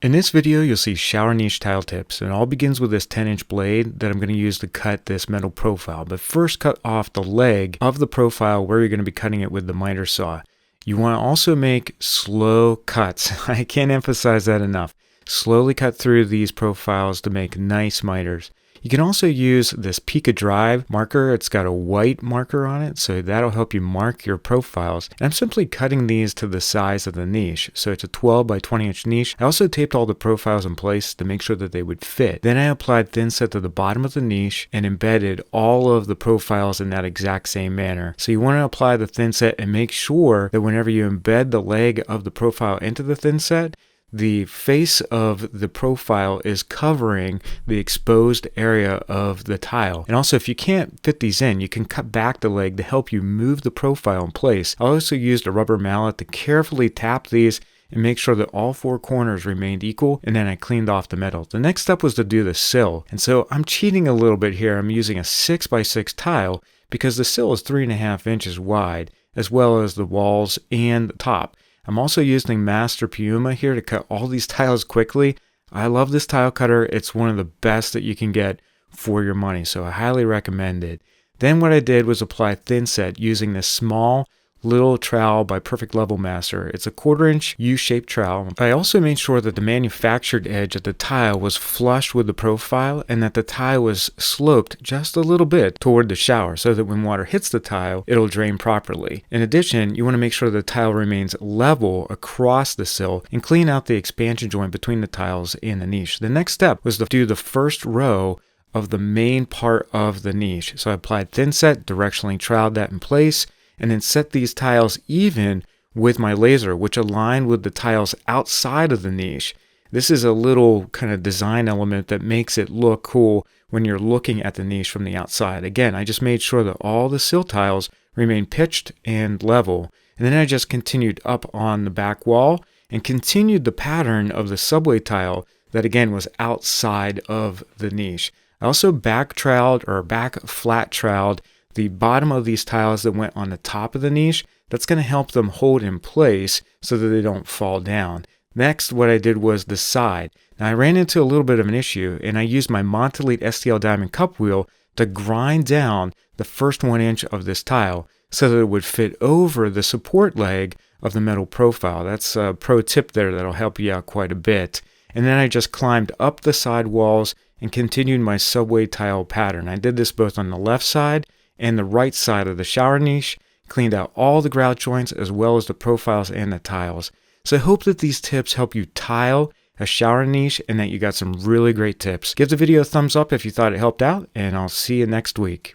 In this video, you'll see shower niche tile tips, and it all begins with this 10-inch blade that I'm going to use to cut this metal profile. But first, cut off the leg of the profile where you're going to be cutting it with the miter saw. You want to also make slow cuts. I can't emphasize that enough. Slowly cut through these profiles to make nice miters. You can also use this Pika Drive marker. It's got a white marker on it, so that'll help you mark your profiles. And I'm simply cutting these to the size of the niche. So it's a 12 by 20 inch niche. I also taped all the profiles in place to make sure that they would fit. Then I applied thin set to the bottom of the niche and embedded all of the profiles in that exact same manner. So you want to apply the thin set and make sure that whenever you embed the leg of the profile into the thin set, the face of the profile is covering the exposed area of the tile. And also, if you can't fit these in, you can cut back the leg to help you move the profile in place. I also used a rubber mallet to carefully tap these and make sure that all four corners remained equal, and then I cleaned off the metal. The next step was to do the sill. And so I'm cheating a little bit here. I'm using a 6x6 tile because the sill is 3.5 inches wide, as well as the walls and the top. I'm also using Master Puma here to cut all these tiles quickly. I love this tile cutter. It's one of the best that you can get for your money, so I highly recommend it. Then what I did was apply thin set using this small little trowel by Perfect Level Master. It's a 1/4 inch U-shaped trowel. I also made sure that the manufactured edge of the tile was flush with the profile and that the tile was sloped just a little bit toward the shower so that when water hits the tile, it'll drain properly. In addition, you want to make sure the tile remains level across the sill and clean out the expansion joint between the tiles and the niche. The next step was to do the first row of the main part of the niche. So I applied thin set, directionally troweled that in place, and then set these tiles even with my laser, which aligned with the tiles outside of the niche. This is a little kind of design element that makes it look cool when you're looking at the niche from the outside. Again, I just made sure that all the sill tiles remain pitched and level. And then I just continued up on the back wall and continued the pattern of the subway tile that again was outside of the niche. I also back troweled or back flat troweled the bottom of these tiles that went on the top of the niche. That's going to help them hold in place so that they don't fall down. Next, what I did was the side. Now I ran into a little bit of an issue, and I used my Montelite STL Diamond cup wheel to grind down the first 1 inch of this tile so that it would fit over the support leg of the metal profile. That's a pro tip there that'll help you out quite a bit. And then I just climbed up the side walls and continued my subway tile pattern. I did this both on the left side and the right side of the shower niche, cleaned out all the grout joints as well as the profiles and the tiles. So I hope that these tips help you tile a shower niche and that you got some really great tips. Give the video a thumbs up if you thought it helped out, and I'll see you next week.